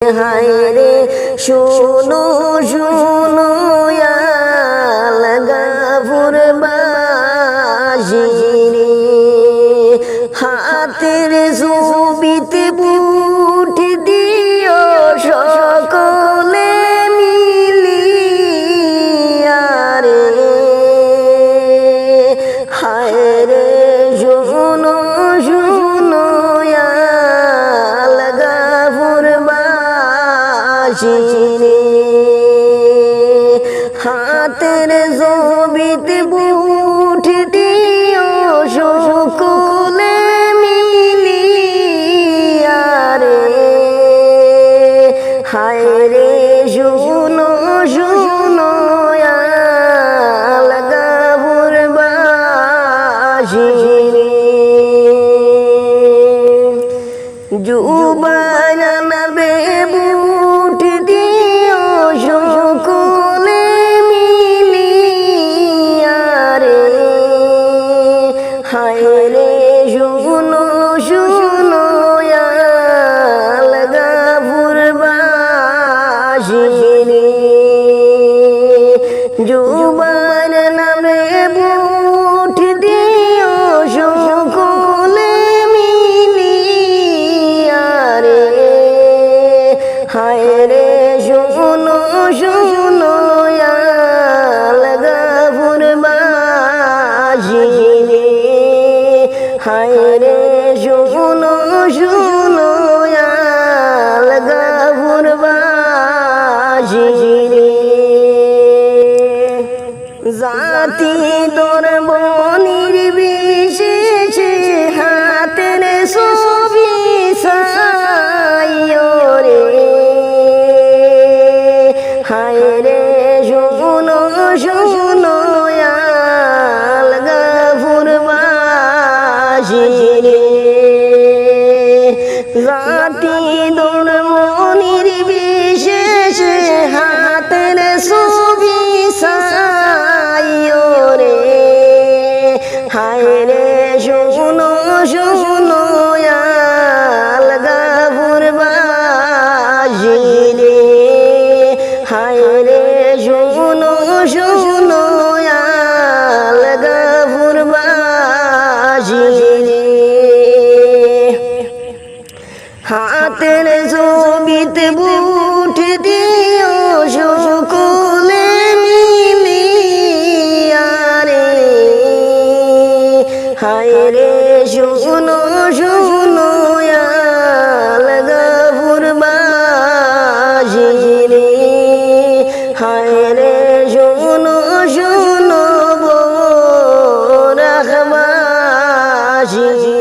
হায় রে শোনো শোনো আল গাফুরবাসী রে, হাতের ছবিতে বুট দিও সকলে মিলিয়া রে। হায় রে শোনো শোনো আল গাফুরবাসী রে, হাতের ছবিতে বুট দিও সকলে মিলিয়া রে। হায় রে শোনো শোনো আল গাফুরবাসী রে, জুবান নবে বুট দিও সকলে মিলিয়া রে। হায় রে শোনো শোনো আল গাফুরবাসী রে, জুবান নামে বুট দিও সকলে মিলিয়া রে। হায় রে শোনো শোনো আল গাফুরবাসী রে, হায় রে শোনো শোনো আল গাফুরবাসী রে। জাতি ধর্ম নির্বিশেষে হাতের ছবি ছাইও রে। হায় রে শোনো শোনো আল গাফুরবাসী রে, জাতি ধর্ম নির্বিশেষে হাতের ছবি ছাইও রে। হায় রে শোনো শোনো আল গাফুরবাসী রে, হায় রে শোনো শোনো আল গাফুরবাসী রে। হাতের ছবিতে বুট দিও সকলে মিলিয়া রে। হায় রে শোনো শোনো আল গাফুরবাসী রে, হায় রে শোনো শোনো বরাকবাসী